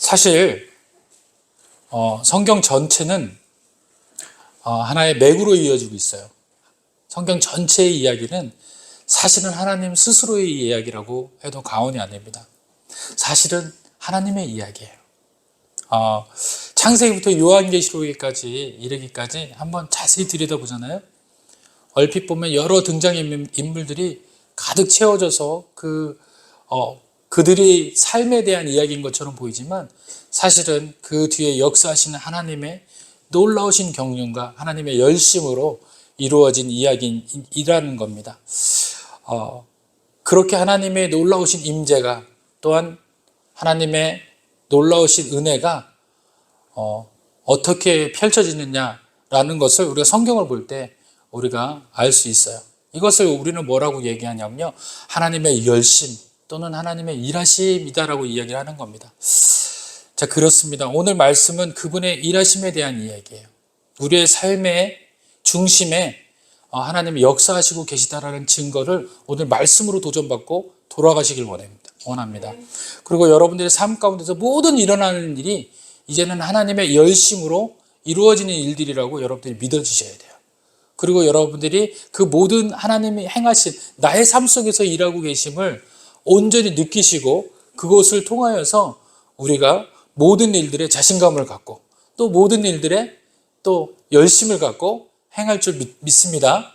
사실 성경 전체는 하나의 맥으로 이어지고 있어요. 성경 전체의 이야기는 사실은 하나님 스스로의 이야기라고 해도 과언이 아닙니다. 사실은 하나님의 이야기예요. 창세기부터 요한계시록에까지 이르기까지 한번 자세히 들여다보잖아요. 얼핏 보면 여러 등장인물들이 가득 채워져서 그들의 삶에 대한 이야기인 것처럼 보이지만 사실은 그 뒤에 역사하시는 하나님의 놀라우신 경륜과 하나님의 열심으로 이루어진 이야기이라는 겁니다. 그렇게 하나님의 놀라우신 임재가 또한 하나님의 놀라우신 은혜가 어떻게 펼쳐지느냐라는 것을 우리가 성경을 볼 때 우리가 알 수 있어요. 이것을 우리는 뭐라고 얘기하냐면요, 하나님의 열심 또는 하나님의 일하심이다라고 이야기를 하는 겁니다. 자, 그렇습니다. 오늘 말씀은 그분의 일하심에 대한 이야기예요. 우리의 삶의 중심에 하나님이 역사하시고 계시다라는 증거를 오늘 말씀으로 도전받고 돌아가시길 원합니다. 그리고 여러분들의 삶 가운데서 모든 일어나는 일이 이제는 하나님의 열심으로 이루어지는 일들이라고 여러분들이 믿어주셔야 돼요. 그리고 여러분들이 그 모든 하나님이 행하신 나의 삶 속에서 일하고 계심을 온전히 느끼시고 그것을 통하여서 우리가 모든 일들에 자신감을 갖고 또 모든 일들에 또 열심을 갖고 행할 줄 믿습니다.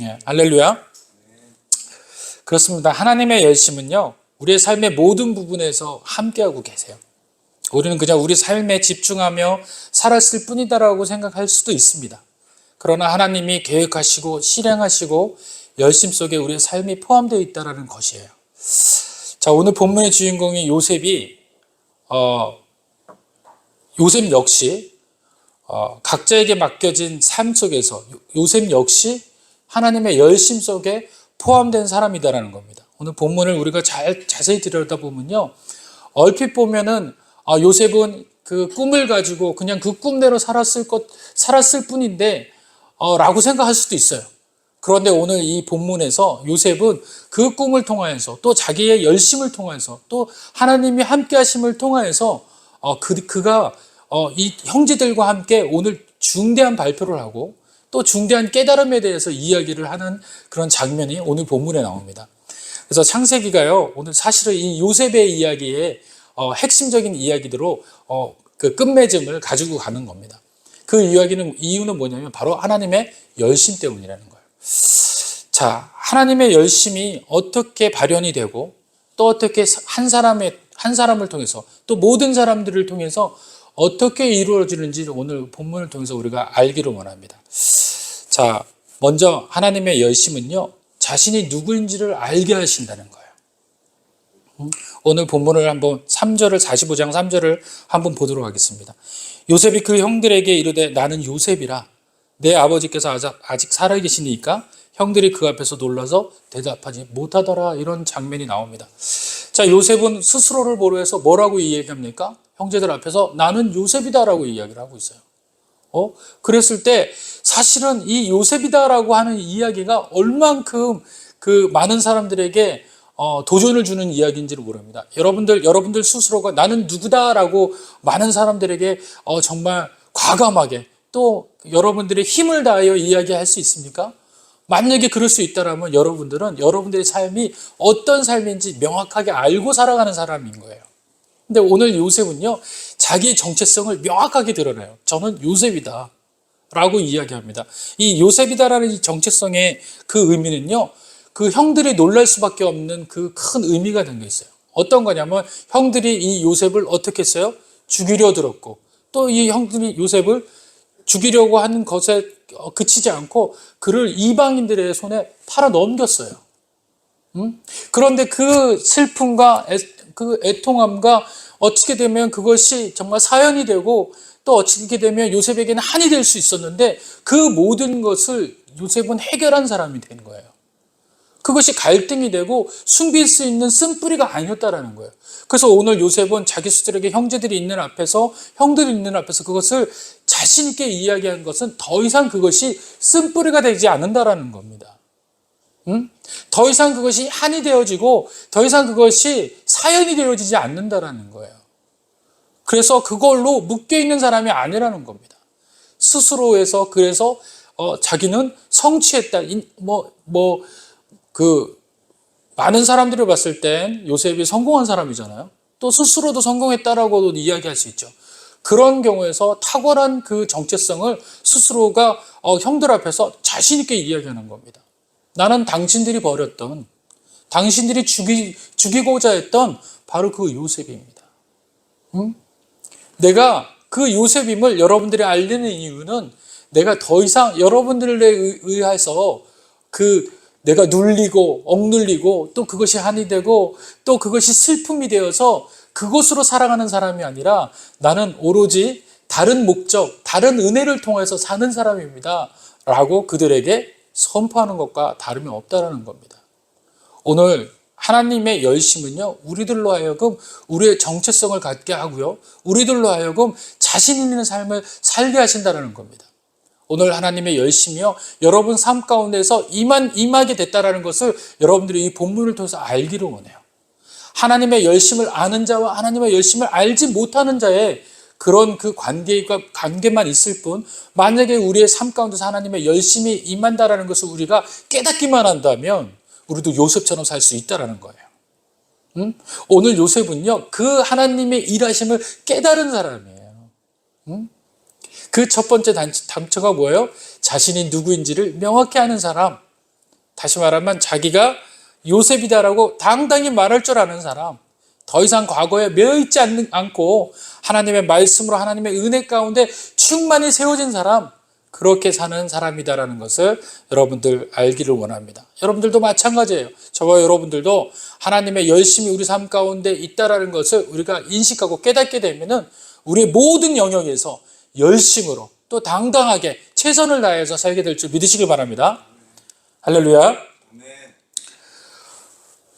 예, 할렐루야. 그렇습니다. 하나님의 열심은요, 우리의 삶의 모든 부분에서 함께하고 계세요. 우리는 그냥 우리 삶에 집중하며 살았을 뿐이다라고 생각할 수도 있습니다. 그러나 하나님이 계획하시고 실행하시고 열심 속에 우리의 삶이 포함되어 있다는 것이에요. 자, 오늘 본문의 주인공이 요셉 역시 각자에게 맡겨진 삶 속에서 요셉 역시 하나님의 열심 속에 포함된 사람이다라는 겁니다. 오늘 본문을 우리가 자세히 들여다보면요, 얼핏 보면은 요셉은 그 꿈을 가지고 그냥 그 꿈대로 살았을 뿐인데 라고 생각할 수도 있어요. 그런데 오늘 이 본문에서 요셉은 그 꿈을 통하여서 또 자기의 열심을 통해서 또 하나님이 함께 하심을 통하여서 그가 이 형제들과 함께 오늘 중대한 발표를 하고 또 중대한 깨달음에 대해서 이야기를 하는 그런 장면이 오늘 본문에 나옵니다. 그래서 창세기가요, 오늘 사실은 이 요셉의 이야기의 핵심적인 이야기대로 그 끝맺음을 가지고 가는 겁니다. 그 이유는 뭐냐면 바로 하나님의 열심 때문이라는 거예요. 자, 하나님의 열심이 어떻게 발현이 되고 또 어떻게 한 사람을 통해서 또 모든 사람들을 통해서 어떻게 이루어지는지 오늘 본문을 통해서 우리가 알기를 원합니다. 자, 먼저 하나님의 열심은요, 자신이 누구인지를 알게 하신다는 거예요. 오늘 본문을 한번 45장 3절을 한번 보도록 하겠습니다. 요셉이 그 형들에게 이르되 나는 요셉이라 내 아버지께서 아직 살아계시니까 형들이 그 앞에서 놀라서 대답하지 못하더라. 이런 장면이 나옵니다. 자, 요셉은 스스로를 보루해서 뭐라고 이야기합니까? 형제들 앞에서 나는 요셉이다라고 이야기를 하고 있어요. 그랬을 때 사실은 이 요셉이다라고 하는 이야기가 얼만큼 그 많은 사람들에게 도전을 주는 이야기인지를 모릅니다. 여러분들 스스로가 나는 누구다라고 많은 사람들에게 정말 과감하게 또 여러분들의 힘을 다하여 이야기할 수 있습니까? 만약에 그럴 수 있다면 여러분들은 여러분들의 삶이 어떤 삶인지 명확하게 알고 살아가는 사람인 거예요. 근데 오늘 요셉은요, 자기의 정체성을 명확하게 드러내요. 저는 요셉이다 라고 이야기합니다. 이 요셉이다라는 이 정체성의 그 의미는요, 그 형들이 놀랄 수밖에 없는 그 큰 의미가 담겨 있어요. 어떤 거냐면 형들이 이 요셉을 어떻게 했어요? 죽이려 들었고 또 이 형들이 요셉을 죽이려고 하는 것에 그치지 않고 그를 이방인들의 손에 팔아 넘겼어요. 그런데 그 슬픔과 그 애통함과 어떻게 되면 그것이 정말 사연이 되고 또 어떻게 되면 요셉에게는 한이 될 수 있었는데 그 모든 것을 요셉은 해결한 사람이 된 거예요. 그것이 갈등이 되고 숨길 수 있는 쓴뿌리가 아니었다라는 거예요. 그래서 오늘 요셉은 자기 스스로에게 형들이 있는 앞에서 그것을 자신 있게 이야기한 것은 더 이상 그것이 쓴뿌리가 되지 않는다라는 겁니다. 더 이상 그것이 한이 되어지고 더 이상 그것이 사연이 되어지지 않는다라는 거예요. 그래서 그걸로 묶여있는 사람이 아니라는 겁니다. 스스로에서 그래서 자기는 성취했다. 많은 사람들이 봤을 땐 요셉이 성공한 사람이잖아요. 또 스스로도 성공했다라고도 이야기할 수 있죠. 그런 경우에서 탁월한 그 정체성을 스스로가 형들 앞에서 자신 있게 이야기하는 겁니다. 나는 당신들이 버렸던, 당신들이 죽이고자 했던 바로 그 요셉입니다. 내가 그 요셉임을 여러분들이 알리는 이유는 내가 더 이상 여러분들에 의해서 내가 눌리고 억눌리고 또 그것이 한이 되고 또 그것이 슬픔이 되어서 그것으로 살아가는 사람이 아니라 나는 오로지 다른 목적, 다른 은혜를 통해서 사는 사람입니다. 라고 그들에게 선포하는 것과 다름이 없다는 겁니다. 오늘 하나님의 열심은요, 우리들로 하여금 우리의 정체성을 갖게 하고요, 우리들로 하여금 자신 있는 삶을 살게 하신다는 겁니다. 오늘 하나님의 열심이요, 여러분 삶 가운데서 임하게 됐다는 것을 여러분들이 이 본문을 통해서 알기를 원해요. 하나님의 열심을 아는 자와 하나님의 열심을 알지 못하는 자의 그런 그 관계만 있을 뿐, 만약에 우리의 삶 가운데서 하나님의 열심이 임한다라는 것을 우리가 깨닫기만 한다면 우리도 요셉처럼 살 수 있다는 거예요. 오늘 요셉은요, 그 하나님의 일하심을 깨달은 사람이에요. 그 첫 번째 단초가 뭐예요? 자신이 누구인지를 명확히 아는 사람. 다시 말하면 자기가 요셉이다라고 당당히 말할 줄 아는 사람. 더 이상 과거에 매여있지 않고 하나님의 말씀으로 하나님의 은혜 가운데 충만히 세워진 사람, 그렇게 사는 사람이다라는 것을 여러분들 알기를 원합니다. 여러분들도 마찬가지예요. 저와 여러분들도 하나님의 열심이 우리 삶 가운데 있다라는 것을 우리가 인식하고 깨닫게 되면은 우리의 모든 영역에서 열심으로 또 당당하게 최선을 다해서 살게 될 줄 믿으시길 바랍니다. 할렐루야.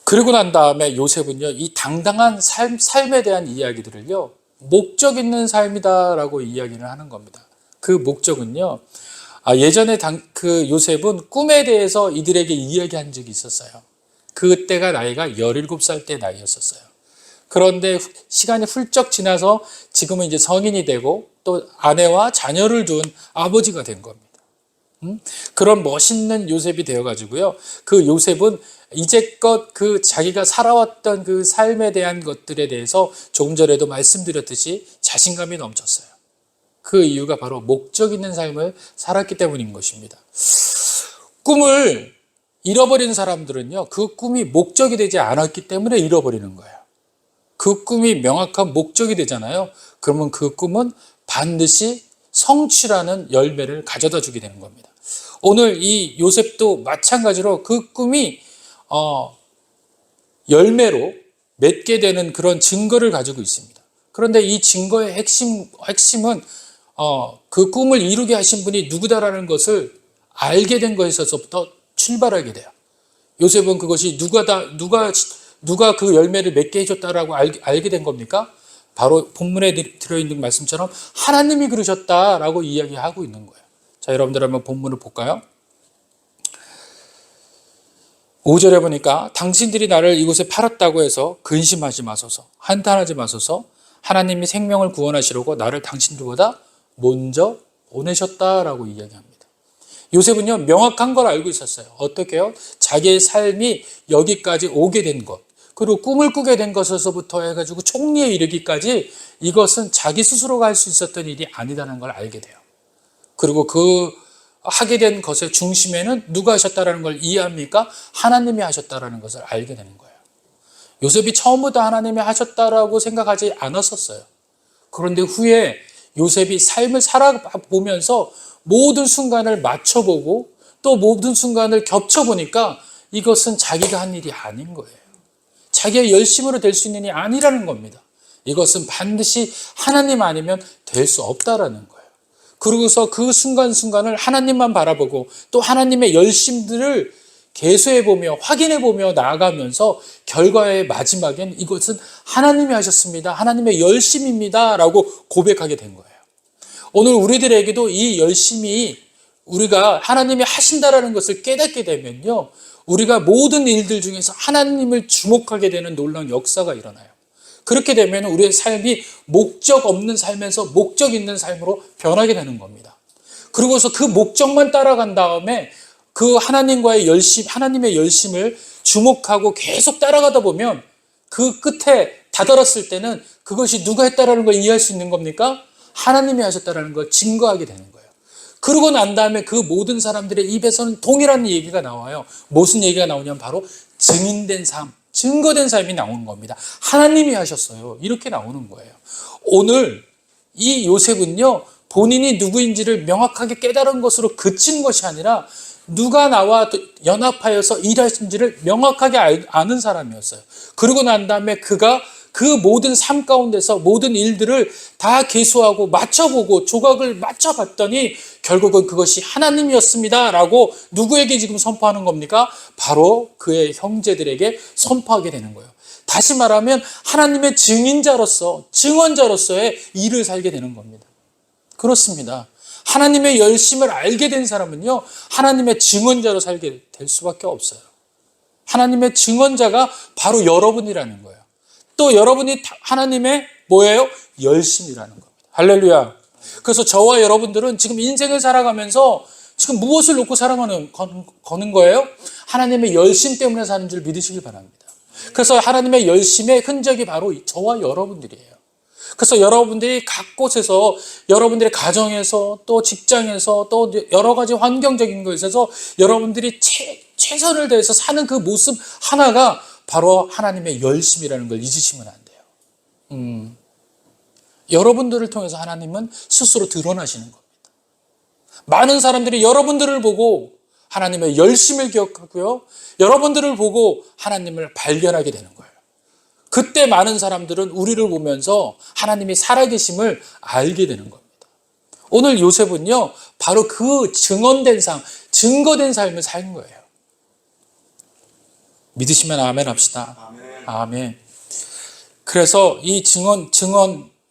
그리고 난 다음에 요셉은요, 이 당당한 삶에 대한 이야기들을요, 목적 있는 삶이다라고 이야기를 하는 겁니다. 그 목적은요, 예전에 그 요셉은 꿈에 대해서 이들에게 이야기한 적이 있었어요. 그때가 나이가 17살 때 나이였었어요. 그런데 시간이 훌쩍 지나서 지금은 이제 성인이 되고 또 아내와 자녀를 둔 아버지가 된 겁니다. 그런 멋있는 요셉이 되어가지고요, 그 요셉은 이제껏 그 자기가 살아왔던 그 삶에 대한 것들에 대해서 조금 전에도 말씀드렸듯이 자신감이 넘쳤어요. 그 이유가 바로 목적 있는 삶을 살았기 때문인 것입니다. 꿈을 잃어버린 사람들은요, 그 꿈이 목적이 되지 않았기 때문에 잃어버리는 거예요. 그 꿈이 명확한 목적이 되잖아요. 그러면 그 꿈은 반드시 성취라는 열매를 가져다 주게 되는 겁니다. 오늘 이 요셉도 마찬가지로 그 꿈이 열매로 맺게 되는 그런 증거를 가지고 있습니다. 그런데 이 증거의 핵심은 그 꿈을 이루게 하신 분이 누구다라는 것을 알게 된 것에서부터 출발하게 돼요. 요셉은 그것이 누가 그 열매를 맺게 해줬다라고 알게 된 겁니까? 바로 본문에 들어있는 말씀처럼 하나님이 그러셨다라고 이야기하고 있는 거예요. 자, 여러분들 한번 본문을 볼까요? 5절에 보니까 당신들이 나를 이곳에 팔았다고 해서 근심하지 마소서, 한탄하지 마소서, 하나님이 생명을 구원하시려고 나를 당신들보다 먼저 보내셨다라고 이야기합니다. 요셉은요, 명확한 걸 알고 있었어요. 어떻게요? 자기의 삶이 여기까지 오게 된 것, 그리고 꿈을 꾸게 된 것에서부터 해가지고 총리에 이르기까지 이것은 자기 스스로가 할 수 있었던 일이 아니라는 걸 알게 돼요. 그리고 그 하게 된 것의 중심에는 누가 하셨다라는 걸 이해합니까? 하나님이 하셨다라는 것을 알게 되는 거예요. 요셉이 처음부터 하나님이 하셨다라고 생각하지 않았었어요. 그런데 후에 요셉이 삶을 살아보면서 모든 순간을 맞춰보고 또 모든 순간을 겹쳐보니까 이것은 자기가 한 일이 아닌 거예요. 자기의 열심으로 될 수 있는 일이 아니라는 겁니다. 이것은 반드시 하나님 아니면 될 수 없다라는 거예요. 그러고서 그 순간순간을 하나님만 바라보고 또 하나님의 열심들을 계수해보며 확인해보며 나아가면서 결과의 마지막엔 이것은 하나님이 하셨습니다. 하나님의 열심입니다. 라고 고백하게 된 거예요. 오늘 우리들에게도 이 열심이 우리가 하나님이 하신다라는 것을 깨닫게 되면요, 우리가 모든 일들 중에서 하나님을 주목하게 되는 놀라운 역사가 일어나요. 그렇게 되면 우리의 삶이 목적 없는 삶에서 목적 있는 삶으로 변하게 되는 겁니다. 그리고서 그 목적만 따라간 다음에 그 하나님과의 열심, 하나님의 열심을 주목하고 계속 따라가다 보면 그 끝에 다다랐을 때는 그것이 누가 했다라는 걸 이해할 수 있는 겁니까? 하나님이 하셨다라는 걸 증거하게 되는 거예요. 그러고 난 다음에 그 모든 사람들의 입에서는 동일한 얘기가 나와요. 무슨 얘기가 나오냐면 바로 증인된 삶, 증거된 삶이 나오는 겁니다. 하나님이 하셨어요. 이렇게 나오는 거예요. 오늘 이 요셉은요, 본인이 누구인지를 명확하게 깨달은 것으로 그친 것이 아니라 누가 나와 연합하여서 일하신지를 명확하게 아는 사람이었어요. 그러고 난 다음에 그가 그 모든 삶 가운데서 모든 일들을 다 계수하고 맞춰보고 조각을 맞춰봤더니 결국은 그것이 하나님이었습니다 라고 누구에게 지금 선포하는 겁니까? 바로 그의 형제들에게 선포하게 되는 거예요. 다시 말하면 하나님의 증인자로서, 증언자로서의 일을 살게 되는 겁니다. 그렇습니다. 하나님의 열심을 알게 된 사람은요, 하나님의 증언자로 살게 될 수밖에 없어요. 하나님의 증언자가 바로 여러분이라는 거예요. 또 여러분이 하나님의 뭐예요? 열심이라는 겁니다. 할렐루야. 그래서 저와 여러분들은 지금 인생을 살아가면서 지금 무엇을 놓고 거는 거예요? 하나님의 열심 때문에 사는 줄 믿으시길 바랍니다. 그래서 하나님의 열심의 흔적이 바로 저와 여러분들이에요. 그래서 여러분들이 각 곳에서 여러분들의 가정에서 또 직장에서 또 여러 가지 환경적인 것에서 여러분들이 최선을 다해서 사는 그 모습 하나가 바로 하나님의 열심이라는 걸 잊으시면 안 돼요. 여러분들을 통해서 하나님은 스스로 드러나시는 겁니다. 많은 사람들이 여러분들을 보고 하나님의 열심을 기억하고요, 여러분들을 보고 하나님을 발견하게 되는 거예요. 그때 많은 사람들은 우리를 보면서 하나님이 살아계심을 알게 되는 겁니다. 오늘 요셉은요, 바로 그 증언된 삶, 증거된 삶을 산 거예요. 믿으시면 아멘 합시다. 아멘. 그래서 이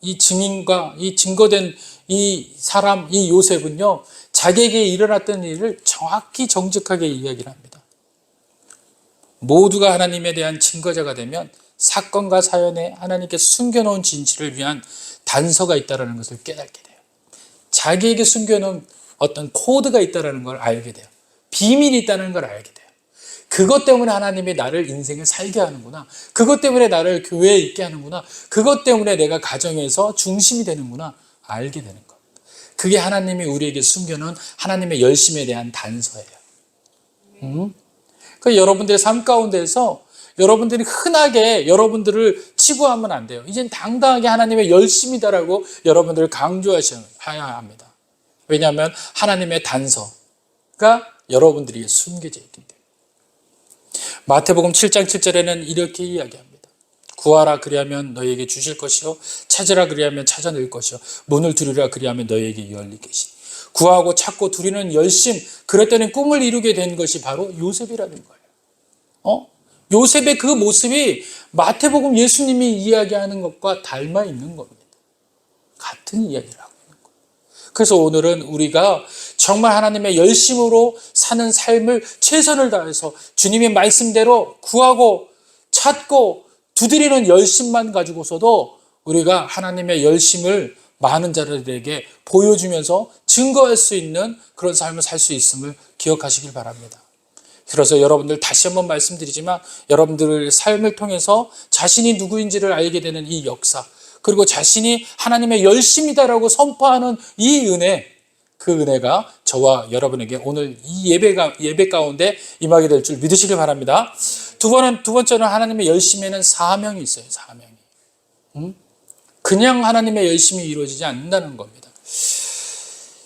이 증인과 이 증거된 이 사람, 이 요셉은요, 자기에게 일어났던 일을 정확히 정직하게 이야기를 합니다. 모두가 하나님에 대한 증거자가 되면 사건과 사연에 하나님께 숨겨놓은 진실을 위한 단서가 있다는 것을 깨닫게 돼요. 자기에게 숨겨놓은 어떤 코드가 있다는 걸 알게 돼요. 비밀이 있다는 걸 알게 돼요. 그것 때문에 하나님이 나를 인생을 살게 하는구나. 그것 때문에 나를 교회에 있게 하는구나. 그것 때문에 내가 가정에서 중심이 되는구나. 알게 되는 것. 그게 하나님이 우리에게 숨겨놓은 하나님의 열심에 대한 단서예요. 그 여러분들의 삶 가운데서 여러분들이 흔하게 여러분들을 치부하면 안 돼요. 이젠 당당하게 하나님의 열심이다라고 여러분들을 강조하셔야 합니다. 왜냐하면 하나님의 단서가 여러분들에게 숨겨져 있기 때문에. 마태복음 7장 7절에는 이렇게 이야기합니다. 구하라 그리하면 너희에게 주실 것이요, 찾으라 그리하면 찾아낼 것이요, 문을 두드리라 그리하면 너희에게 열릴 것이니. 구하고 찾고 두리는 열심, 그랬더니 꿈을 이루게 된 것이 바로 요셉이라는 거예요. 요셉의 그 모습이 마태복음 예수님이 이야기하는 것과 닮아 있는 겁니다. 같은 이야기를 하고 있는 거예요. 그래서 오늘은 우리가 정말 하나님의 열심으로 사는 삶을 최선을 다해서 주님의 말씀대로 구하고 찾고 두드리는 열심만 가지고서도 우리가 하나님의 열심을 많은 자들에게 보여주면서 증거할 수 있는 그런 삶을 살 수 있음을 기억하시길 바랍니다. 그래서 여러분들 다시 한번 말씀드리지만 여러분들의 삶을 통해서 자신이 누구인지를 알게 되는 이 역사, 그리고 자신이 하나님의 열심이다라고 선포하는 이 은혜, 그 은혜가 저와 여러분에게 오늘 이 예배 가운데 임하게 될 줄 믿으시길 바랍니다. 두 번째는 하나님의 열심에는 사명이 있어요. 사명이. 그냥 하나님의 열심이 이루어지지 않는다는 겁니다.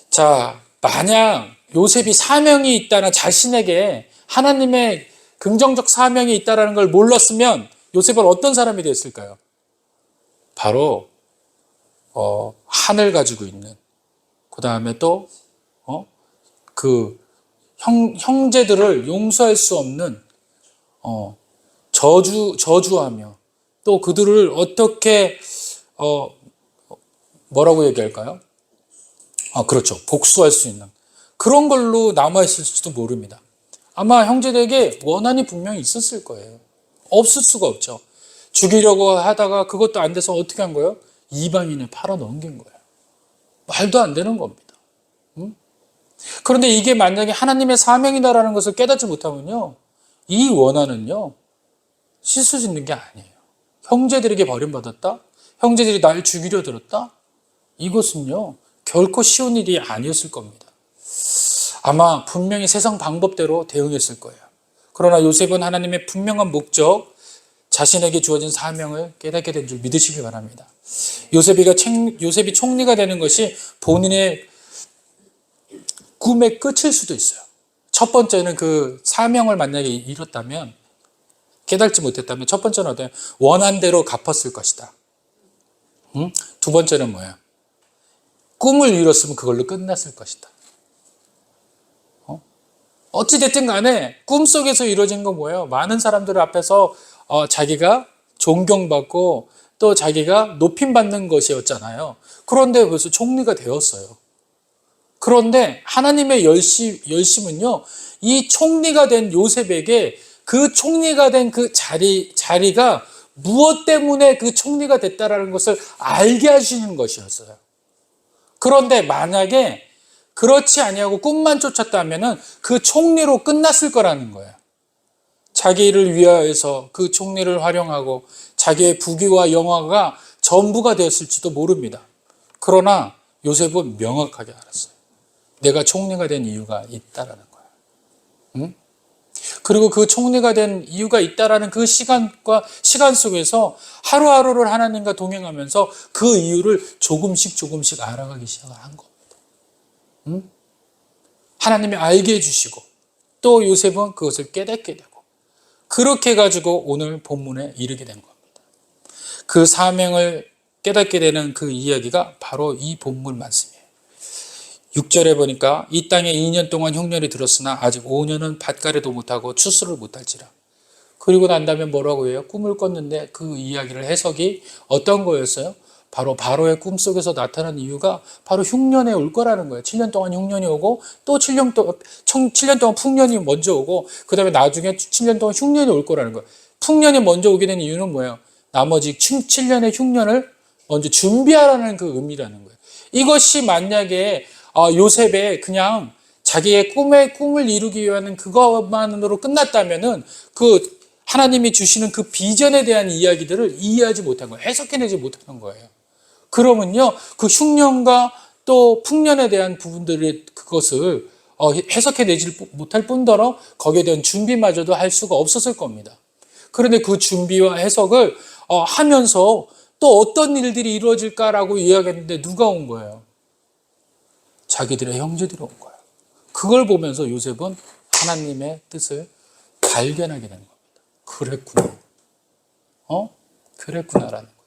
자, 만약 요셉이 사명이 있다나 자신에게 하나님의 긍정적 사명이 있다는 걸 몰랐으면 요셉은 어떤 사람이 됐을까요? 바로 한을 가지고 있는, 그 다음에 또 그 형제들을 용서할 수 없는 저주하며 또 그들을 어떻게 뭐라고 얘기할까요? 그렇죠. 복수할 수 있는 그런 걸로 남아있을지도 모릅니다. 아마 형제들에게 원한이 분명히 있었을 거예요. 없을 수가 없죠. 죽이려고 하다가 그것도 안 돼서 어떻게 한 거예요? 이방인에 팔아 넘긴 거예요. 말도 안 되는 겁니다. 응? 그런데 이게 만약에 하나님의 사명이다라는 것을 깨닫지 못하면요, 이 원한은요, 씻을 수 있는 게 아니에요. 형제들에게 버림받았다? 형제들이 날 죽이려 들었다? 이것은요, 결코 쉬운 일이 아니었을 겁니다. 아마 분명히 세상 방법대로 대응했을 거예요. 그러나 요셉은 하나님의 분명한 목적, 자신에게 주어진 사명을 깨닫게 된 줄 믿으시기 바랍니다. 요셉이 총리가 되는 것이 본인의 꿈의 끝일 수도 있어요. 첫 번째는 그 사명을 만약에 잃었다면, 깨닫지 못했다면, 첫 번째는 어때요? 원한대로 갚았을 것이다. 응? 두 번째는 뭐예요? 꿈을 이뤘으면 그걸로 끝났을 것이다. 어찌됐든 간에 꿈속에서 이루어진 건 뭐예요? 많은 사람들 앞에서 자기가 존경받고 또 자기가 높임받는 것이었잖아요. 그런데 그래서 총리가 되었어요. 그런데 하나님의 열심은요, 이 총리가 된 요셉에게 그 총리가 된 그 자리가 무엇 때문에 그 총리가 됐다라는 것을 알게 하시는 것이었어요. 그런데 만약에 그렇지 아니하고 꿈만 쫓았다면은 그 총리로 끝났을 거라는 거예요. 자기를 위하여서 그 총리를 활용하고 자기의 부귀와 영화가 전부가 되었을지도 모릅니다. 그러나 요셉은 명확하게 알았어요. 내가 총리가 된 이유가 있다라는 거예요. 응? 그리고 그 총리가 된 이유가 있다라는 그 시간 속에서 하루하루를 하나님과 동행하면서 그 이유를 조금씩 알아가기 시작을 한 겁니다. 응? 하나님이 알게 해주시고 또 요셉은 그것을 깨닫게 되고 그렇게 가지고 오늘 본문에 이르게 된 겁니다. 그 사명을 깨닫게 되는 그 이야기가 바로 이 본문 말씀이에요. 6절에 보니까 이 땅에 2년 동안 흉년이 들었으나 아직 5년은 밭가래도 못하고 추수를 못할지라. 그리고 난 다음에 뭐라고 해요? 꿈을 꿨는데 그 이야기를 해석이 어떤 거였어요? 바로 바로의 꿈속에서 나타난 이유가 바로 흉년에 올 거라는 거예요. 7년 동안 흉년이 오고 또 7년 동안 풍년이 먼저 오고 그 다음에 나중에 7년 동안 흉년이 올 거라는 거예요. 풍년이 먼저 오게 된 이유는 뭐예요? 나머지 7년의 흉년을 먼저 준비하라는 그 의미라는 거예요. 이것이 만약에 요셉의 그냥 자기의 꿈을 이루기 위한 그것만으로 끝났다면은 그 하나님이 주시는 그 비전에 대한 이야기들을 이해하지 못한 거예요. 해석해내지 못하는 거예요. 그러면요, 그 흉년과 또 풍년에 대한 부분들의 그것을 해석해내지 못할 뿐더러 거기에 대한 준비마저도 할 수가 없었을 겁니다. 그런데 그 준비와 해석을 하면서 또 어떤 일들이 이루어질까라고 이야기했는데 누가 온 거예요? 자기들의 형제들이 온 거예요. 그걸 보면서 요셉은 하나님의 뜻을 발견하게 된 겁니다. 그랬구나. 그랬구나라는 거예요.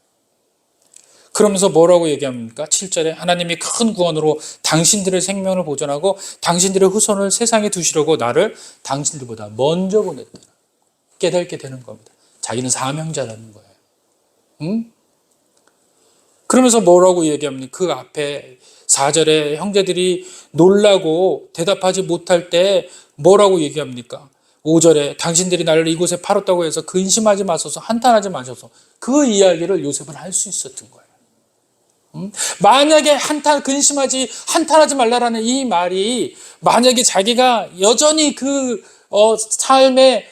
그러면서 뭐라고 얘기합니까? 7절에 하나님이 큰 구원으로 당신들의 생명을 보존하고 당신들의 후손을 세상에 두시려고 나를 당신들보다 먼저 보냈다. 깨닫게 되는 겁니다. 자기는 사명자라는 거예요. 응? 그러면서 뭐라고 얘기합니까? 그 앞에 4절에 형제들이 놀라고 대답하지 못할 때 뭐라고 얘기합니까? 5절에 당신들이 나를 이곳에 팔았다고 해서 근심하지 마소서, 한탄하지 마소서. 그 이야기를 요셉은 할 수 있었던 거예요. 만약에 한탄하지 말라라는 이 말이 만약에 자기가 여전히 그 삶에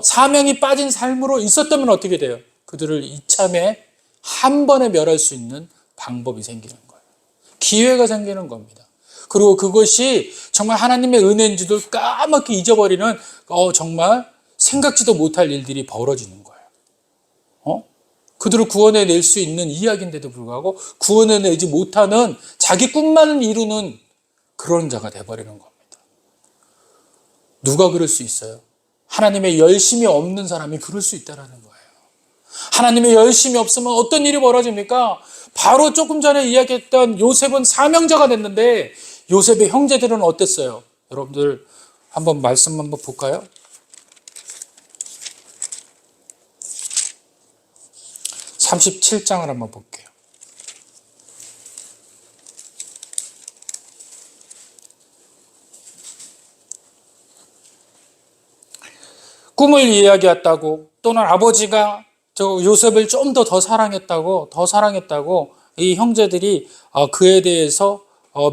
사명이 빠진 삶으로 있었다면 어떻게 돼요? 그들을 이참에 한 번에 멸할 수 있는 방법이 생기는 거예요. 기회가 생기는 겁니다. 그리고 그것이 정말 하나님의 은혜인지도 까맣게 잊어버리는 정말 생각지도 못할 일들이 벌어지는 거예요. 그들을 구원해낼 수 있는 이야기인데도 불구하고 구원해내지 못하는 자기 꿈만을 이루는 그런 자가 돼버리는 겁니다. 누가 그럴 수 있어요? 하나님의 열심이 없는 사람이 그럴 수 있다는 거예요. 하나님의 열심이 없으면 어떤 일이 벌어집니까? 바로 조금 전에 이야기했던 요셉은 사명자가 됐는데 요셉의 형제들은 어땠어요? 여러분들 한번 말씀 한번 볼까요? 37장을 한번 볼게요. 꿈을 이야기했다고 또는 아버지가 요셉을 좀 더 사랑했다고 이 형제들이 그에 대해서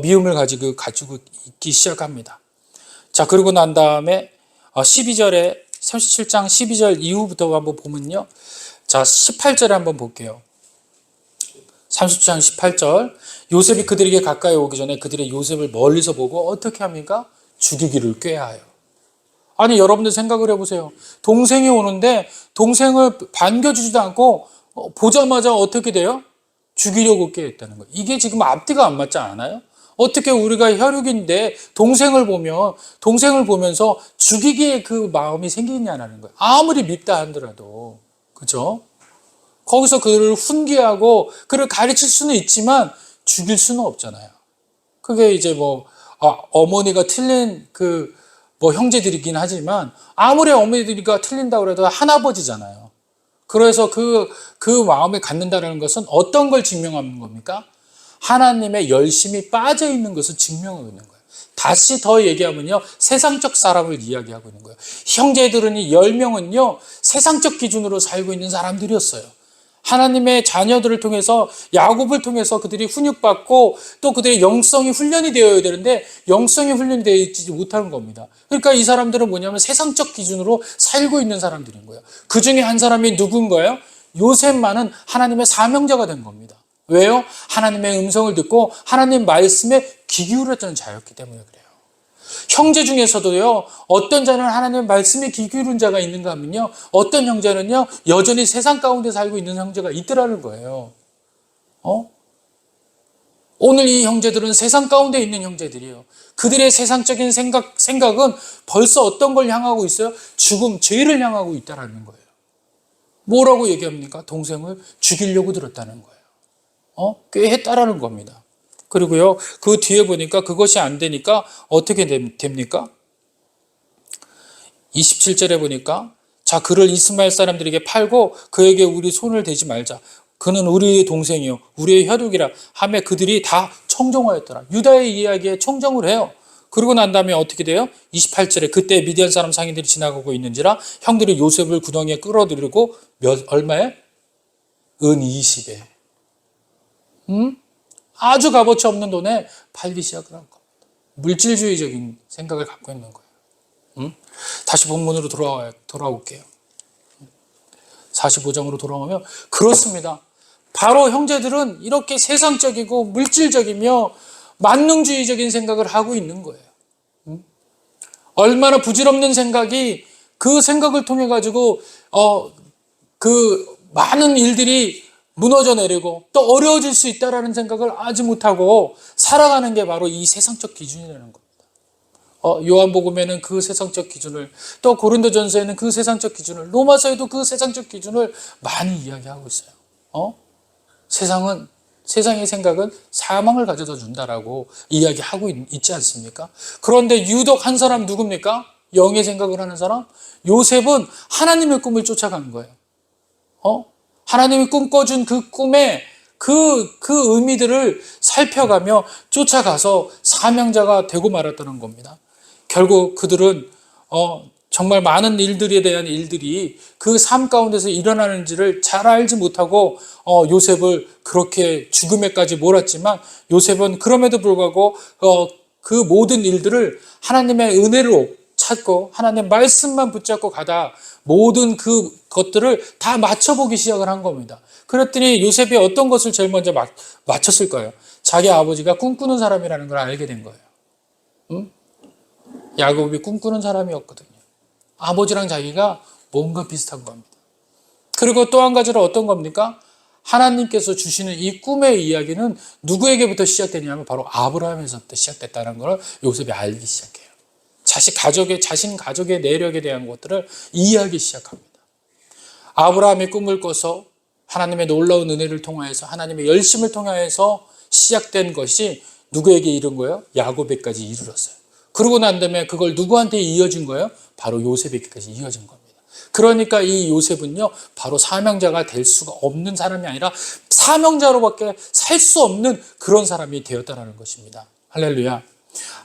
미움을 가지고 있기 시작합니다. 자, 그러고 난 다음에 12절에 37장 12절 이후부터 한번 보면요. 자, 18절에 한번 볼게요. 30장 18절. 요셉이 그들에게 가까이 오기 전에 그들의 요셉을 멀리서 보고 어떻게 합니까? 죽이기를 꾀하여. 아니, 여러분들 생각을 해보세요. 동생이 오는데 동생을 반겨주지도 않고 보자마자 어떻게 돼요? 죽이려고 꾀했다는 거예요. 이게 지금 앞뒤가 안 맞지 않아요? 어떻게 우리가 혈육인데 동생을 보면서 죽이기에 그 마음이 생기냐는 거예요. 아무리 밉다 하더라도. 그죠? 거기서 그를 훈계하고 그를 가르칠 수는 있지만 죽일 수는 없잖아요. 그게 이제 어머니가 틀린 형제들이긴 하지만 아무리 어머니가 틀린다고 해도 할아버지잖아요. 그래서 그 마음을 갖는다는 것은 어떤 걸 증명하는 겁니까? 하나님의 열심이 빠져 있는 것을 증명하고 있는 거예요. 다시 더 얘기하면요, 세상적 사람을 이야기하고 있는 거예요. 형제들은 이 10명은요, 세상적 기준으로 살고 있는 사람들이었어요. 하나님의 자녀들을 통해서, 야곱을 통해서 그들이 훈육받고 또 그들의 영성이 훈련이 되어야 되는데 영성이 훈련이 되지 못하는 겁니다. 그러니까 이 사람들은 뭐냐면 세상적 기준으로 살고 있는 사람들인 거예요. 그 중에 한 사람이 누군가요? 요셉만은 하나님의 사명자가 된 겁니다. 왜요? 하나님의 음성을 듣고 하나님 말씀에 귀 기울였던 자였기 때문에 그래요. 형제 중에서도요, 어떤 자는 하나님의 말씀에 귀 기울인 자가 있는가 하면요, 어떤 형제는요, 여전히 세상 가운데 살고 있는 형제가 있더라는 거예요. 오늘 이 형제들은 세상 가운데 있는 형제들이에요. 그들의 세상적인 생각은 벌써 어떤 걸 향하고 있어요? 죽음, 죄를 향하고 있다는 거예요. 뭐라고 얘기합니까? 동생을 죽이려고 들었다는 거예요. 꾀했다라는 겁니다. 그리고요, 그 뒤에 보니까 그것이 안 되니까 어떻게 됩니까? 27절에 보니까, 자, 그를 이스마엘 사람들에게 팔고 그에게 우리 손을 대지 말자. 그는 우리의 동생이요, 우리의 혈육이라 하며 그들이 다 청정하였더라. 유다의 이야기에 청정을 해요. 그러고 난 다음에 어떻게 돼요? 28절에 그때 미디안 사람 상인들이 지나가고 있는지라 형들이 요셉을 구덩이에 끌어들이고 얼마에? 은 20에. 아주 값어치 없는 돈에 팔기 시작을 한 겁니다. 물질주의적인 생각을 갖고 있는 거예요. 다시 본문으로 돌아올게요. 45장으로 돌아오면 그렇습니다. 바로 형제들은 이렇게 세상적이고 물질적이며 만능주의적인 생각을 하고 있는 거예요. 얼마나 부질없는 생각이 그 생각을 통해 가지고 그 많은 일들이 무너져 내리고 또 어려워질 수 있다라는 생각을 아지 못하고 살아가는 게 바로 이 세상적 기준이라는 겁니다. 요한복음에는 그 세상적 기준을, 또 고린도전서에는 그 세상적 기준을, 로마서에도 그 세상적 기준을 많이 이야기하고 있어요. 세상의 생각은 사망을 가져다 준다라고 이야기하고 있지 않습니까? 그런데 유독 한 사람 누굽니까? 영의 생각을 하는 사람? 요셉은 하나님의 꿈을 쫓아간 거예요. 하나님이 꿈꿔준 그 꿈의 그 의미들을 살펴가며 쫓아가서 사명자가 되고 말았다는 겁니다. 결국 그들은 정말 많은 일들에 대한 일들이 그 삶 가운데서 일어나는지를 잘 알지 못하고 요셉을 그렇게 죽음에까지 몰았지만 요셉은 그럼에도 불구하고 그 모든 일들을 하나님의 은혜로 찾고 하나님의 말씀만 붙잡고 가다 모든 그것들을 다 맞춰보기 시작을 한 겁니다. 그랬더니 요셉이 어떤 것을 제일 먼저 맞췄을까요? 자기 아버지가 꿈꾸는 사람이라는 걸 알게 된 거예요. 야곱이 꿈꾸는 사람이었거든요. 아버지랑 자기가 뭔가 비슷한 겁니다. 그리고 또 한 가지는 어떤 겁니까? 하나님께서 주시는 이 꿈의 이야기는 누구에게부터 시작되냐면 바로 아브라함에서부터 시작됐다는 걸 요셉이 알기 시작해요. 자신 가족의 내력에 대한 것들을 이해하기 시작합니다. 아브라함의 꿈을 꿔서 하나님의 놀라운 은혜를 통하여서 하나님의 열심을 통하여서 시작된 것이 누구에게 이른 거예요? 야곱에게까지 이르렀어요. 그러고 난 다음에 그걸 누구한테 이어진 거예요? 바로 요셉에게까지 이어진 겁니다. 그러니까 이 요셉은요, 바로 사명자가 될 수가 없는 사람이 아니라 사명자로밖에 살 수 없는 그런 사람이 되었다는 것입니다. 할렐루야.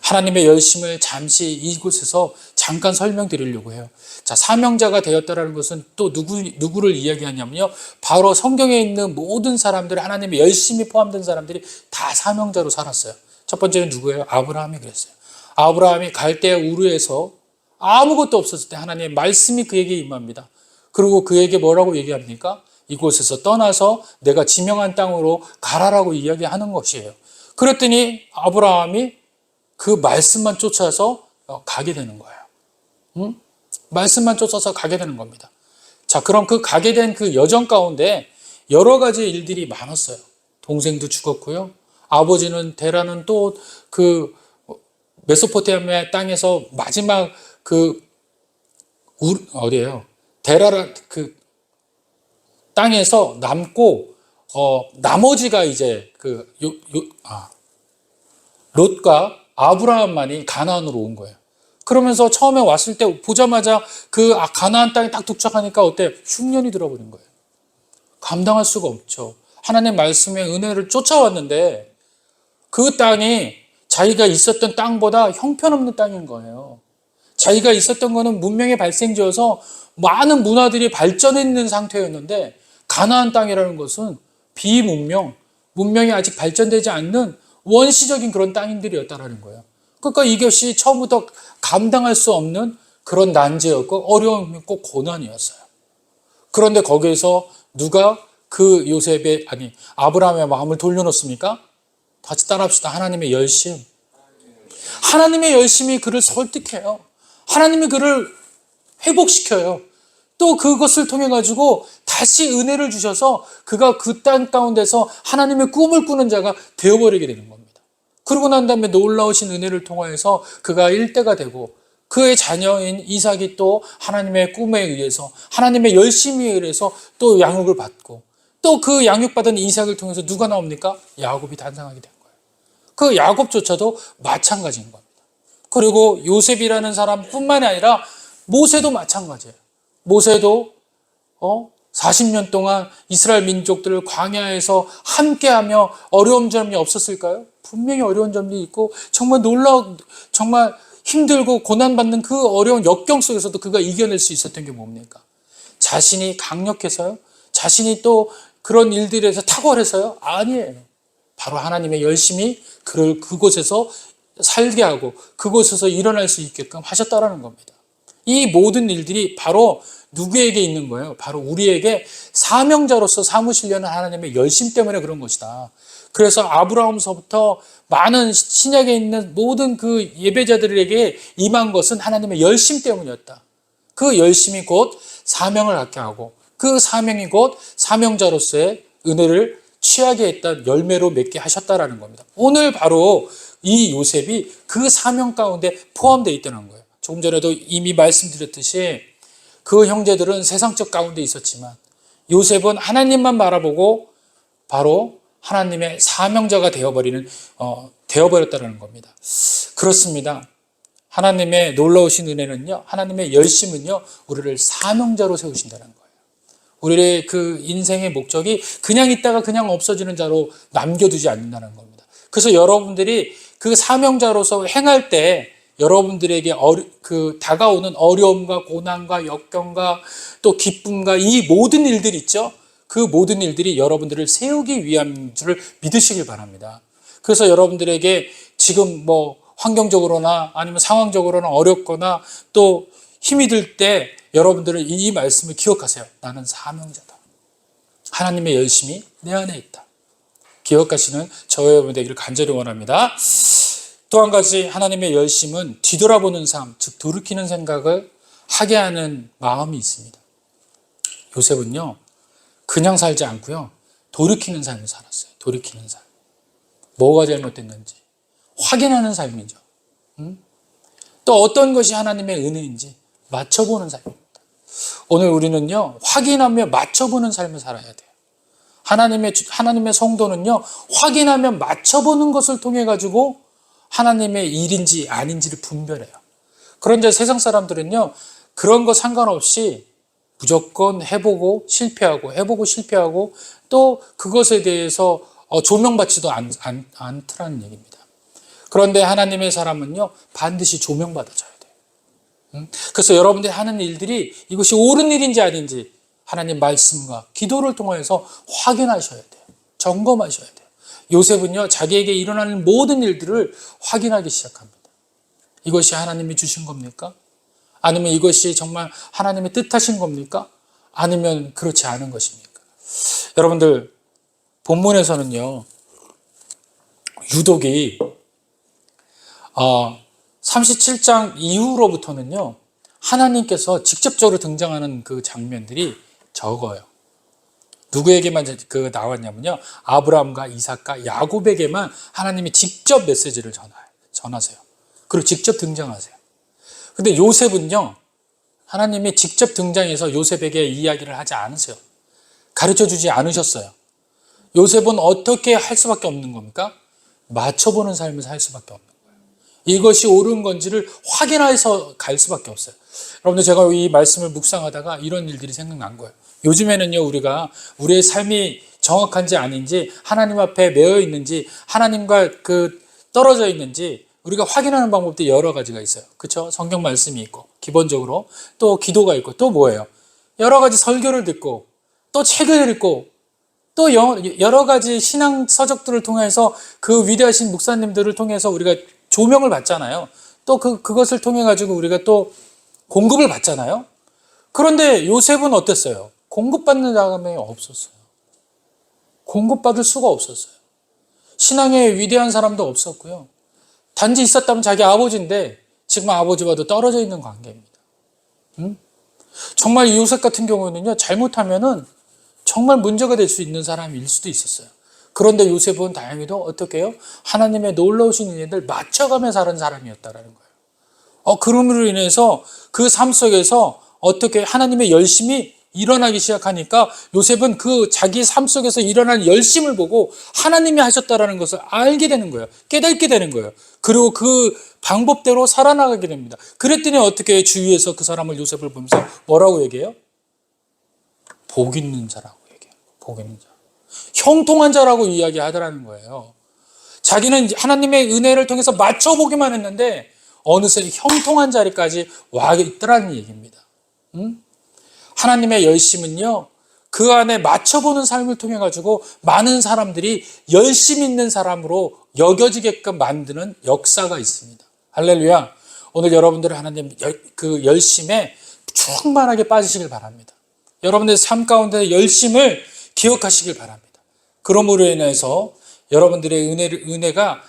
하나님의 열심을 잠시 이곳에서 잠깐 설명드리려고 해요. 자, 사명자가 되었다라는 것은 또 누구를 이야기하냐면요. 바로 성경에 있는 모든 사람들, 하나님의 열심히 포함된 사람들이 다 사명자로 살았어요. 첫 번째는 누구예요? 아브라함이 그랬어요. 아브라함이 갈대아 우르에서 아무것도 없었을 때 하나님의 말씀이 그에게 임합니다. 그리고 그에게 뭐라고 얘기합니까? 이곳에서 떠나서 내가 지명한 땅으로 가라라고 이야기하는 것이에요. 그랬더니 아브라함이 그 말씀만 쫓아서 가게 되는 거예요. 응? 말씀만 쫓아서 가게 되는 겁니다. 자, 그럼 그 가게 된 그 여정 가운데 여러 가지 일들이 많았어요. 동생도 죽었고요. 아버지는 데라는 또 그 메소포타미아 땅에서 마지막 그 어디예요? 데라라 그 땅에서 남고 나머지가 이제 롯과 아브라함만이 가나안으로 온 거예요. 그러면서 처음에 왔을 때 보자마자 그 가나안 땅에 딱 도착하니까 어때? 흉년이 들어버린 거예요. 감당할 수가 없죠. 하나님 말씀의 은혜를 쫓아왔는데 그 땅이 자기가 있었던 땅보다 형편없는 땅인 거예요. 자기가 있었던 거는 문명의 발생지여서 많은 문화들이 발전해 있는 상태였는데 가나안 땅이라는 것은 비문명, 문명이 아직 발전되지 않는 원시적인 그런 땅들이었다라는 거예요. 그러니까 이것이 처음부터 감당할 수 없는 그런 난제였고 어려움이고 고난이었어요. 그런데 거기에서 누가 그 아브라함의 마음을 돌려놓습니까? 같이 따라합시다. 하나님의 열심. 하나님의 열심이 그를 설득해요. 하나님이 그를 회복시켜요. 또 그것을 통해 가지고 다시 은혜를 주셔서 그가 그 땅 가운데서 하나님의 꿈을 꾸는 자가 되어버리게 되는 겁니다. 그러고 난 다음에 놀라우신 은혜를 통하여서 그가 일대가 되고 그의 자녀인 이삭이 또 하나님의 꿈에 의해서 하나님의 열심에 의해서 또 양육을 받고 또 그 양육받은 이삭을 통해서 누가 나옵니까? 야곱이 탄생하게 된 거예요. 그 야곱조차도 마찬가지인 겁니다. 그리고 요셉이라는 사람뿐만이 아니라 모세도 마찬가지예요. 모세도 40년 동안 이스라엘 민족들을 광야에서 함께하며 어려운 점이 없었을까요? 분명히 어려운 점이 있고 정말 정말 힘들고 고난받는 그 어려운 역경 속에서도 그가 이겨낼 수 있었던 게 뭡니까? 자신이 강력해서요? 자신이 또 그런 일들에서 탁월해서요? 아니에요. 바로 하나님의 열심히 그를 그곳에서 살게 하고 그곳에서 일어날 수 있게끔 하셨다라는 겁니다. 이 모든 일들이 바로 누구에게 있는 거예요? 바로 우리에게 사명자로서 삼으시려는 하나님의 열심 때문에 그런 것이다. 그래서 아브라함서부터 많은 신약에 있는 모든 그 예배자들에게 임한 것은 하나님의 열심 때문이었다. 그 열심이 곧 사명을 갖게 하고 그 사명이 곧 사명자로서의 은혜를 취하게 했던 열매로 맺게 하셨다라는 겁니다. 오늘 바로 이 요셉이 그 사명 가운데 포함되어 있다는 거예요. 조금 전에도 이미 말씀드렸듯이 그 형제들은 세상적 가운데 있었지만 요셉은 하나님만 바라보고 바로 하나님의 사명자가 되어버렸다는 겁니다. 그렇습니다. 하나님의 놀라우신 은혜는요, 하나님의 열심은요, 우리를 사명자로 세우신다는 거예요. 우리의 그 인생의 목적이 그냥 있다가 그냥 없어지는 자로 남겨두지 않는다는 겁니다. 그래서 여러분들이 그 사명자로서 행할 때 여러분들에게 다가오는 어려움과 고난과 역경과 또 기쁨과 이 모든 일들 있죠? 그 모든 일들이 여러분들을 세우기 위함인 줄을 믿으시길 바랍니다. 그래서 여러분들에게 지금 환경적으로나 아니면 상황적으로나 어렵거나 또 힘이 들 때 여러분들은 이 말씀을 기억하세요. 나는 사명자다. 하나님의 열심이 내 안에 있다. 기억하시는 저와 여러분 되기를 간절히 원합니다. 또 한 가지 하나님의 열심은 뒤돌아보는 삶, 즉 돌이키는 생각을 하게 하는 마음이 있습니다. 요셉은요, 그냥 살지 않고요, 돌이키는 삶을 살았어요. 돌이키는 삶. 뭐가 잘못됐는지 확인하는 삶이죠. 또 어떤 것이 하나님의 은혜인지 맞춰보는 삶입니다. 오늘 우리는요, 확인하며 맞춰보는 삶을 살아야 돼요. 하나님의 성도는요, 확인하며 맞춰보는 것을 통해 가지고 하나님의 일인지 아닌지를 분별해요. 그런데 세상 사람들은요, 그런 거 상관없이 무조건 해보고 실패하고 또 그것에 대해서 조명받지도 않더라는 얘기입니다. 그런데 하나님의 사람은요, 반드시 조명받아져야 돼요. 그래서 여러분들이 하는 일들이 이것이 옳은 일인지 아닌지 하나님 말씀과 기도를 통해서 확인하셔야 돼요. 점검하셔야 돼요. 요셉은요, 자기에게 일어나는 모든 일들을 확인하기 시작합니다. 이것이 하나님이 주신 겁니까? 아니면 이것이 정말 하나님의 뜻하신 겁니까? 아니면 그렇지 않은 것입니까? 여러분들, 본문에서는요, 유독이 37장 이후로부터는요, 하나님께서 직접적으로 등장하는 그 장면들이 적어요. 누구에게만 나왔냐면요, 아브라함과 이삭과 야곱에게만 하나님이 직접 메시지를 전하세요. 그리고 직접 등장하세요. 근데 요셉은요, 하나님이 직접 등장해서 요셉에게 이야기를 하지 않으세요. 가르쳐주지 않으셨어요. 요셉은 어떻게 할 수밖에 없는 겁니까? 맞춰보는 삶을 살 수밖에 없는 거예요. 이것이 옳은 건지를 확인해서 갈 수밖에 없어요. 여러분들, 제가 이 말씀을 묵상하다가 이런 일들이 생각난 거예요. 요즘에는요, 우리가 우리의 삶이 정확한지 아닌지, 하나님 앞에 매여 있는지, 하나님과 떨어져 있는지 우리가 확인하는 방법도 여러 가지가 있어요. 그렇죠? 성경 말씀이 있고, 기본적으로 또 기도가 있고, 또 뭐예요? 여러 가지 설교를 듣고, 또 책을 읽고, 또 여러 가지 신앙 서적들을 통해서 그 위대하신 목사님들을 통해서 우리가 조명을 받잖아요. 또 그것을 통해 가지고 우리가 또 공급을 받잖아요. 그런데 요셉은 어땠어요? 공급받는 사람이 없었어요. 공급받을 수가 없었어요. 신앙의 위대한 사람도 없었고요. 단지 있었다면 자기 아버지인데 지금 아버지와도 떨어져 있는 관계입니다. 정말 이 요셉 같은 경우는요, 잘못하면은 정말 문제가 될 수 있는 사람일 수도 있었어요. 그런데 요셉은 다행히도 어떻게 해요? 하나님의 놀라우신 일들 맞춰가며 사는 사람이었다라는 거예요. 그럼으로 인해서 그 삶 속에서 어떻게 하나님의 열심이 일어나기 시작하니까 요셉은 그 자기 삶 속에서 일어난 열심을 보고 하나님이 하셨다라는 것을 알게 되는 거예요. 깨닫게 되는 거예요. 그리고 그 방법대로 살아나가게 됩니다. 그랬더니 어떻게 주위에서 그 사람을, 요셉을 보면서 뭐라고 얘기해요? 복 있는 자라고 얘기해요. 복 있는 자. 형통한 자라고 이야기하더라는 거예요. 자기는 하나님의 은혜를 통해서 맞춰보기만 했는데 어느새 형통한 자리까지 와 있더라는 얘기입니다. 하나님의 열심은요, 그 안에 맞춰보는 삶을 통해 가지고 많은 사람들이 열심 있는 사람으로 여겨지게끔 만드는 역사가 있습니다. 할렐루야. 오늘 여러분들은 하나님 그 열심에 충만하게 빠지시길 바랍니다. 여러분들의 삶 가운데 열심을 기억하시길 바랍니다. 그러므로 인해서 여러분들의 은혜가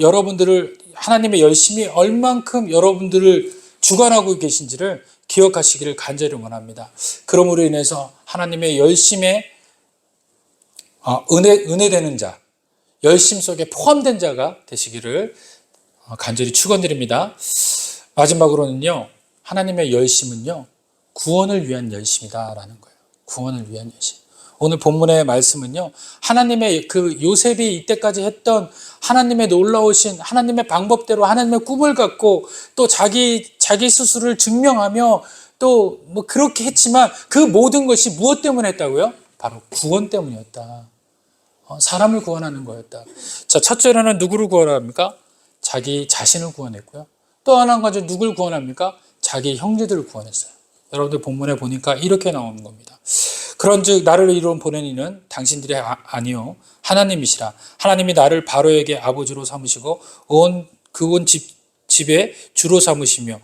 여러분들을, 하나님의 열심이 얼만큼 여러분들을 주관하고 계신지를 기억하시기를 간절히 원합니다. 그러므로 인해서 하나님의 열심에 은혜되는 자, 열심 속에 포함된 자가 되시기를 간절히 축원드립니다. 마지막으로는요, 하나님의 열심은요, 구원을 위한 열심이다라는 거예요. 구원을 위한 열심. 오늘 본문의 말씀은요, 하나님의 요셉이 이때까지 했던 하나님의 놀라우신 하나님의 방법대로 하나님의 꿈을 갖고 또 자기 스스로를 증명하며 또 뭐 그렇게 했지만 그 모든 것이 무엇 때문에 했다고요? 바로 구원 때문이었다. 사람을 구원하는 거였다. 자, 첫째로는 누구를 구원합니까? 자기 자신을 구원했고요. 또 하나 가지 누굴 구원합니까? 자기 형제들을 구원했어요. 여러분들 본문에 보니까 이렇게 나오는 겁니다. 그런즉 나를 이루어 보낸 이는 당신들이 아니요 하나님이시라. 하나님이 나를 바로에게 아버지로 삼으시고 온 집에 주로 삼으시며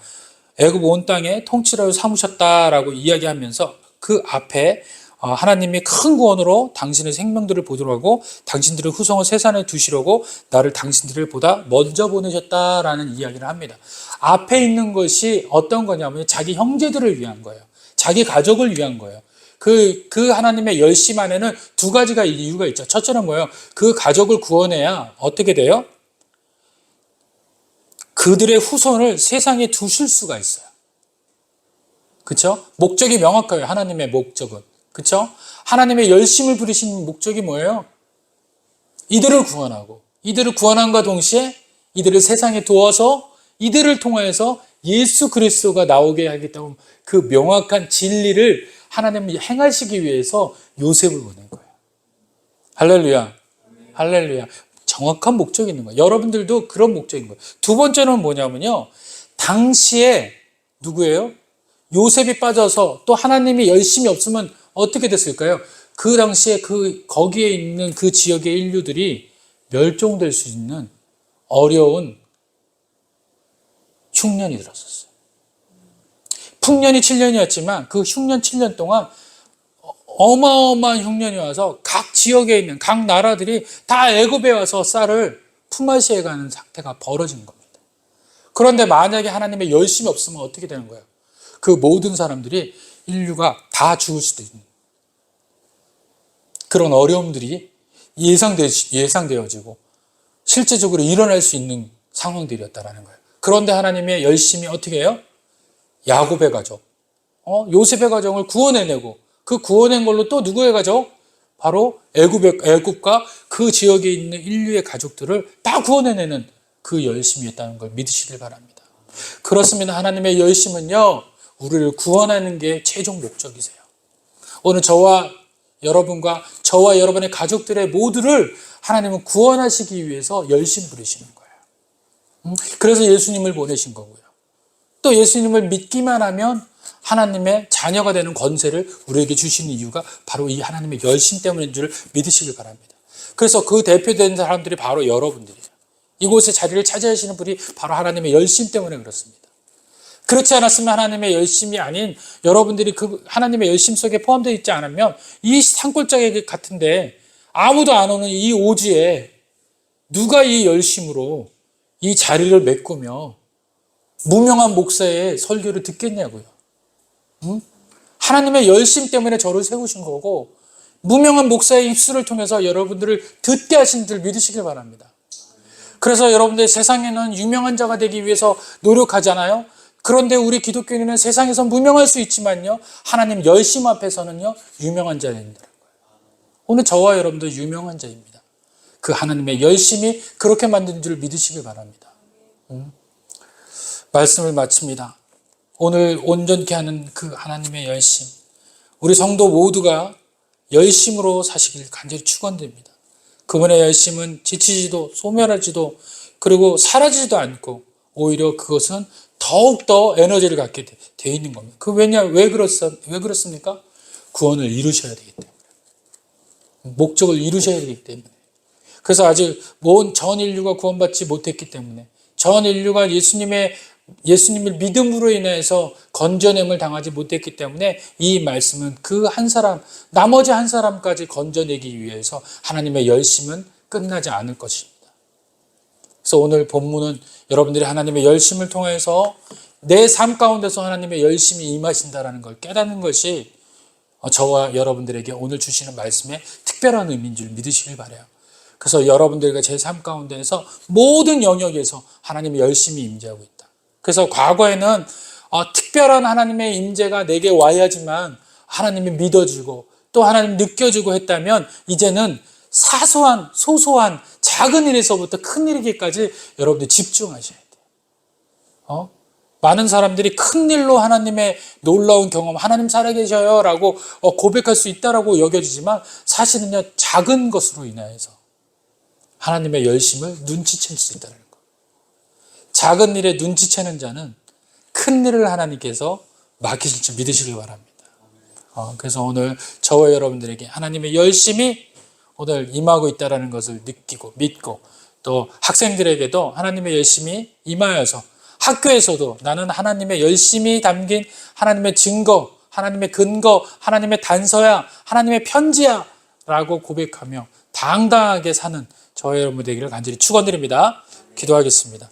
애굽 온 땅에 통치자로 삼으셨다라고 이야기하면서 그 앞에 하나님이 큰 구원으로 당신의 생명들을 보도록 하고 당신들의 후손을 세상에 두시려고 나를 당신들을 보다 먼저 보내셨다라는 이야기를 합니다. 앞에 있는 것이 어떤 거냐면 자기 형제들을 위한 거예요. 자기 가족을 위한 거예요. 그 하나님의 열심 안에는 두 가지가 이유가 있죠. 첫째는 뭐예요? 그 가족을 구원해야 어떻게 돼요? 그들의 후손을 세상에 두실 수가 있어요. 그렇죠? 목적이 명확해요. 하나님의 목적은. 그렇죠? 하나님의 열심을 부리신 목적이 뭐예요? 이들을 구원하고, 이들을 구원함과 동시에 이들을 세상에 두어서 이들을 통하여서 예수 그리스도가 나오게 하겠다고 그 명확한 진리를 하나님이 행하시기 위해서 요셉을 보낸 거예요. 할렐루야. 할렐루야. 정확한 목적이 있는 거예요. 여러분들도 그런 목적인 거예요. 두 번째는 뭐냐면요, 당시에 누구예요? 요셉이 빠져서 또 하나님이 열심히 없으면 어떻게 됐을까요? 그 당시에 거기에 있는 그 지역의 인류들이 멸종될 수 있는 어려운 흉년이 들었었어요. 풍년이 7년이었지만 그 흉년 7년 동안 어마어마한 흉년이 와서 각 지역에 있는 각 나라들이 다 애굽에 와서 쌀을 품앗이해 가는 상태가 벌어진 겁니다. 그런데 만약에 하나님의 열심이 없으면 어떻게 되는 거예요? 그 모든 사람들이 인류가 다 죽을 수도 있는 그런 어려움들이 예상되어지고 실제적으로 일어날 수 있는 상황들이었다라는 거예요. 그런데 하나님의 열심이 어떻게 해요? 야곱의 가족, 요셉의 가정을 구원해내고 그 구원한 걸로 또 누구의 가족? 바로 애굽과 그 지역에 있는 인류의 가족들을 다 구원해내는 그 열심이었다는 걸 믿으시길 바랍니다. 그렇습니다. 하나님의 열심은요, 우리를 구원하는 게 최종 목적이세요. 오늘 저와 여러분의 가족들의 모두를 하나님은 구원하시기 위해서 열심 부리시는 거예요. 그래서 예수님을 보내신 거고요. 또 예수님을 믿기만 하면 하나님의 자녀가 되는 권세를 우리에게 주시는 이유가 바로 이 하나님의 열심 때문인 줄 믿으시길 바랍니다. 그래서 그 대표된 사람들이 바로 여러분들이에요. 이곳에 자리를 차지하시는 분이 바로 하나님의 열심 때문에 그렇습니다. 그렇지 않았으면 하나님의 열심이 아닌 여러분들이 그 하나님의 열심 속에 포함되어 있지 않으면 이 산골짜기 같은데 아무도 안 오는 이 오지에 누가 이 열심으로 이 자리를 메꾸며 무명한 목사의 설교를 듣겠냐고요. 하나님의 열심 때문에 저를 세우신 거고 무명한 목사의 입술을 통해서 여러분들을 듣게 하신 줄 믿으시길 바랍니다. 그래서 여러분들 세상에는 유명한 자가 되기 위해서 노력하잖아요. 그런데 우리 기독교인은 세상에서 무명할 수 있지만요, 하나님 열심 앞에서는요 유명한 자입니다. 오늘 저와 여러분도 유명한 자입니다. 그 하나님의 열심이 그렇게 만든 줄 믿으시길 바랍니다. 말씀을 마칩니다. 오늘 온전케 하는 그 하나님의 열심, 우리 성도 모두가 열심으로 사시길 간절히 축원드립니다. 그분의 열심은 지치지도 소멸하지도 그리고 사라지지도 않고 오히려 그것은 더욱더 에너지를 갖게 되어 있는 겁니다. 왜 그렇습니까? 구원을 이루셔야 되기 때문에. 목적을 이루셔야 되기 때문에. 그래서 아직 전 인류가 구원받지 못했기 때문에 전 인류가 예수님을 믿음으로 인해서 건져냄을 당하지 못했기 때문에 이 말씀은 그 한 사람, 나머지 한 사람까지 건져내기 위해서 하나님의 열심은 끝나지 않을 것입니다. 그래서 오늘 본문은 여러분들이 하나님의 열심을 통해서 내 삶 가운데서 하나님의 열심이 임하신다는 걸 깨닫는 것이 저와 여러분들에게 오늘 주시는 말씀의 특별한 의미인 줄 믿으시길 바라요. 그래서 여러분들과 제 삶 가운데에서 모든 영역에서 하나님의 열심이 임재하고 있다. 그래서 과거에는 특별한 하나님의 임재가 내게 와야지만 하나님이 믿어지고 또 하나님 느껴지고 했다면 이제는 소소한 작은 일에서부터 큰 일이기까지 여러분들 집중하셔야 돼요. 많은 사람들이 큰 일로 하나님의 놀라운 경험, 하나님 살아계셔요 라고 고백할 수 있다라고 여겨지지만 사실은요 작은 것으로 인하여서 하나님의 열심을 눈치챌 수 있다는 거. 작은 일에 눈치채는 자는 큰 일을 하나님께서 맡기실 줄 믿으시길 바랍니다. 그래서 오늘 저와 여러분들에게 하나님의 열심이 오늘 임하고 있다는 것을 느끼고 믿고 또 학생들에게도 하나님의 열심이 임하여서 학교에서도 나는 하나님의 열심이 담긴 하나님의 증거, 하나님의 근거, 하나님의 단서야, 하나님의 편지야 라고 고백하며 당당하게 사는 저와 여러분 되기를 간절히 축원드립니다. 기도하겠습니다.